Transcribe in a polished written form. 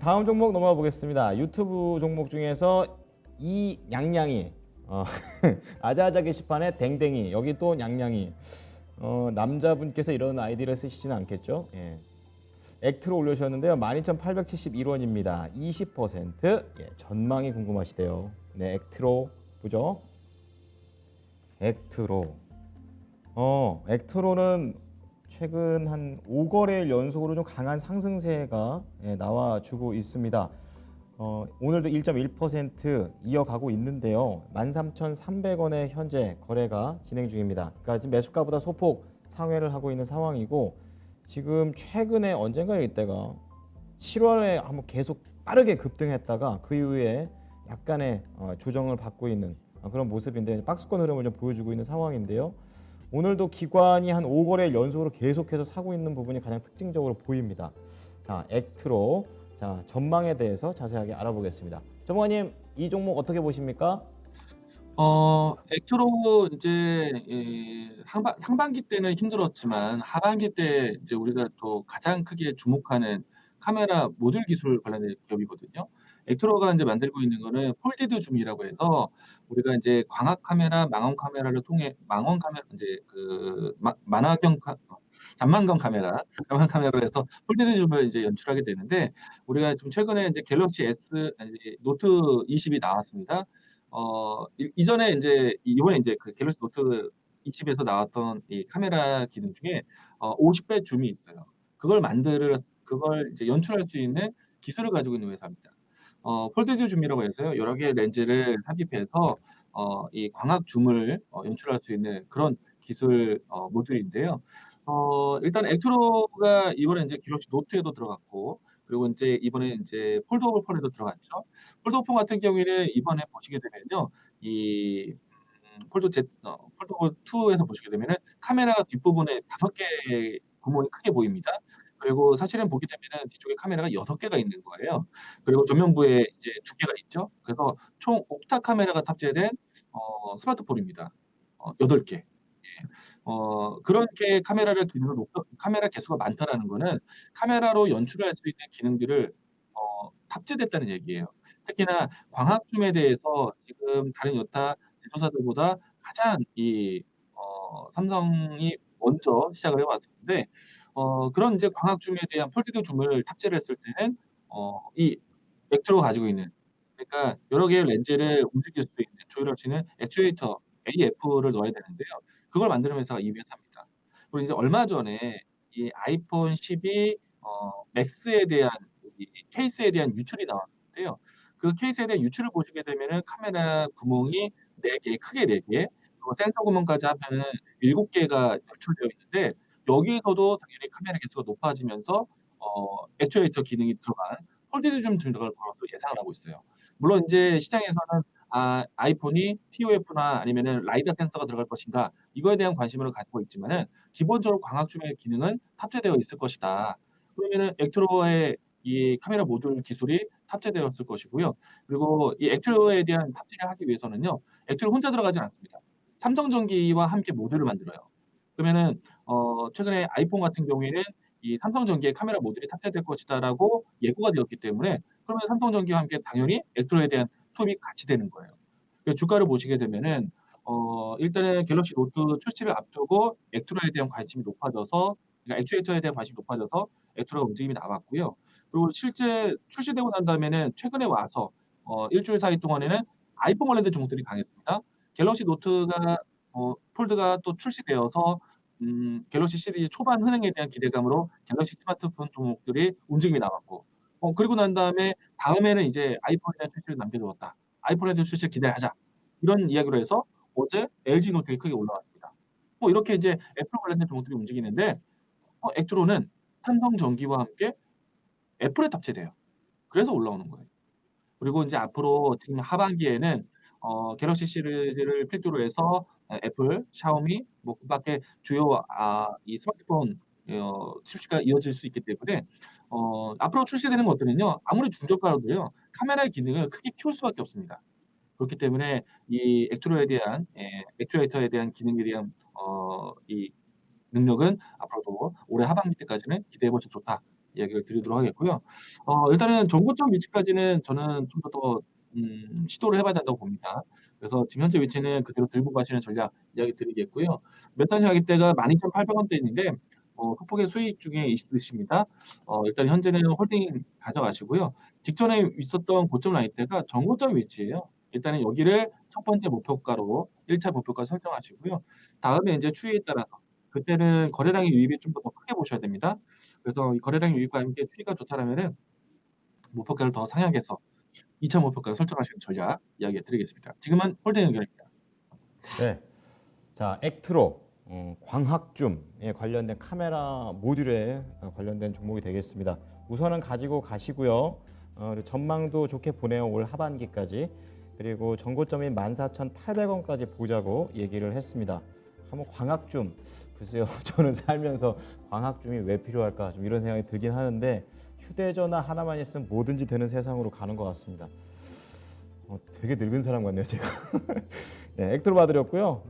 다음 종목 넘어가 보겠습니다. 유튜브 종목 중에서 이 냥냥이 아자아자 게시판에 댕댕이 여기 또 냥냥이 남자분께서 이런 아이디를 쓰시지는 않겠죠? 예. 액트로 올려주셨는데요. 12,871원입니다. 20% 예, 전망이 궁금하시대요. 네, 액트로 보죠. 액트로 액트로는 최근 한 5거래일 연속으로 좀 강한 상승세가 예, 나와주고 있습니다. 오늘도 1.1% 이어가고 있는데요. 13,300원에 현재 거래가 진행 중입니다. 그러니까 지금 매수가보다 소폭 상회를 하고 있는 상황이고 지금 최근에 언젠가에 이때가 7월에 한번 계속 빠르게 급등했다가 그 이후에 약간의 조정을 받고 있는 그런 모습인데 박스권 흐름을 좀 보여주고 있는 상황인데요. 오늘도 기관이 한 5거래일 연속으로 계속해서 사고 있는 부분이 가장 특징적으로 보입니다. 자, 액트로 자 전망에 대해서 자세하게 알아보겠습니다. 전문가님 이 종목 어떻게 보십니까? 액트로 이제 상반기 때는 힘들었지만 하반기 때 이제 우리가 또 가장 크게 주목하는 카메라 모듈 기술 관련된 기업이거든요. 액트로가 이제 만들고 있는 거는 폴디드 줌이라고 해서 우리가 이제 광학 카메라, 망원 카메라를 통해 망원 카메라 이제 그 만화경 잔망경 카메라, 잔망 카메라로 해서 폴디드 줌을 이제 연출하게 되는데 우리가 지금 최근에 이제 갤럭시 S 아니 노트 20이 나왔습니다. 이전에 이제 이번에 이제 그 갤럭시 노트 20에서 나왔던 이 카메라 기능 중에 50배 줌이 있어요. 그걸 이제 연출할 수 있는 기술을 가지고 있는 회사입니다. 폴디드 줌이라고 해서요. 여러 개의 렌즈를 삽입해서 이 광학 줌을 연출할 수 있는 그런 기술 모듈인데요. 일단 액트로가 이번에 이제 갤럭시 노트에도 들어갔고 그리고 이제 이번에 이제 폴드 오버 폰에도 들어갔죠. 폴드 오버 폰 같은 경우에는 이번에 보시게 되면요. 이 폴드 오버 2에서 보시게 되면은 카메라 뒷부분에 5개의 구멍이 크게 보입니다. 그리고 사실은 보게 되면은 뒤쪽에 카메라가 6개가 있는 거예요. 그리고 조명부에 이제 2개가 있죠. 그래서 총 옥타 카메라가 탑재된 스마트폰입니다. 8개. 그렇게 카메라 개수가 많다라는 거는 카메라로 연출할 수 있는 기능들을 탑재됐다는 얘기예요. 특히나 광학줌에 대해서 지금 다른 여타 제조사들보다 가장 삼성이 먼저 시작을 해왔었는데 그런 이제 광학줌에 대한 폴디드 줌을 탑재를 했을 때는 이 액트로가 가지고 있는 그러니까 여러 개의 렌즈를 움직일 수 있는 조율할 수 있는 액추에이터 AF를 넣어야 되는데요. 그걸 만드는 회사가 이 회사입니다. 그리고 이제 얼마 전에 이 아이폰 12 맥스에 대한 이 케이스에 대한 유출이 나왔는데요. 그 케이스에 대한 유출을 보시게 되면은 카메라 구멍이 4개, 크게 4개, 그리고 센서 구멍까지 하면은 7개가 연출되어 있는데 여기에서도 당연히 카메라 개수가 높아지면서 액추에이터 기능이 들어간 폴디드 줌 들어갈 거라서 예상을 하고 있어요. 물론 이제 시장에서는 아이폰이 TOF나 아니면은 라이다 센서가 들어갈 것인가 이거에 대한 관심을 가지고 있지만은 기본적으로 광학줌의 기능은 탑재되어 있을 것이다. 그러면은 액트로의 이 카메라 모듈 기술이 탑재되었을 것이고요. 그리고 이 액트로에 대한 탑재를 하기 위해서는요. 액트로 혼자 들어가지 않습니다. 삼성전기와 함께 모듈을 만들어요. 그러면은 최근에 아이폰 같은 경우에는 이 삼성전기의 카메라 모듈이 탑재될 것이다라고 예고가 되었기 때문에 그러면 삼성전기와 함께 당연히 액트로에 대한 투입이 같이 되는 거예요. 그 주가를 보시게 되면은 일단은 갤럭시 노트 출시를 앞두고 액트로에 대한 관심이 높아져서 그러니까 액추에이터에 대한 관심이 높아져서 액트로 움직임이 나왔고요. 그리고 실제 출시되고 난 다음에는 최근에 와서 일주일 사이 동안에는 아이폰 관련된 종목들이 강했습니다. 갤럭시 노트가 폴드가 또 출시되어서 갤럭시 시리즈 초반 흥행에 대한 기대감으로 갤럭시 스마트폰 종목들이 움직임이 나왔고 그리고 난 다음에 다음에는 이제 아이폰에 대한 출시를 남겨두었다. 아이폰에 대한 출시를 기대하자. 이런 이야기로 해서 어제 LG 노트가 크게 올라왔습니다. 이렇게 이제 애플 관련된 종목들이 움직이는데 액트로는 삼성전기와 함께 애플에 탑재돼요. 그래서 올라오는 거예요. 그리고 이제 앞으로 지금 하반기에는 갤럭시 시리즈를 필두로 해서 애플, 샤오미 뭐 그밖에 주요 이 스마트폰 출시가 이어질 수 있기 때문에 앞으로 출시되는 것들은요. 아무리 중저가로도요. 카메라의 기능을 크게 키울 수밖에 없습니다. 그렇기 때문에 이 액추에이터에 대한 기능에 대한 이 능력은 앞으로도 올해 하반기 때까지는 기대해 보셔도 좋다. 이야기를 드리도록 하겠고요. 일단은 정고점 위치까지는 저는 좀 더 시도를 해 봐야 된다고 봅니다. 그래서 지금 현재 위치는 그대로 들고 가시는 전략 이야기 드리겠고요. 메탄시 가격대가 12,800원대인데 소폭의 수익 중에 있으십니다. 일단 현재는 홀딩 가져가시고요. 직전에 있었던 고점 라인대가 정고점 위치예요. 일단은 여기를 첫 번째 목표가로 1차 목표가 설정하시고요. 다음에 인제 추이에 따라서 그때는 거래량의 유입이 좀 더 크게 보셔야 됩니다. 그래서 이 거래량 유입과 함께 추이가 좋다라면은 목표가를 더 상향해서 2차 목표가를 설정하시는 전략 이야기 드리겠습니다. 지금은 홀딩 의견입니다. 네. 자, 액트로 광학줌에 관련된 카메라 모듈에 관련된 종목이 되겠습니다. 우선은 가지고 가시고요. 그리고 전망도 좋게 보내요. 올 하반기까지. 그리고 전고점인 14,800원까지 보자고 얘기를 했습니다. 한번 광학줌 글쎄요. 저는 살면서 광학줌이 왜 필요할까 좀 이런 생각이 들긴 하는데 휴대전화 하나만 있으면 뭐든지 되는 세상으로 가는 것 같습니다. 되게 늙은 사람 같네요, 제가. 네, 액트로 봐드렸고요.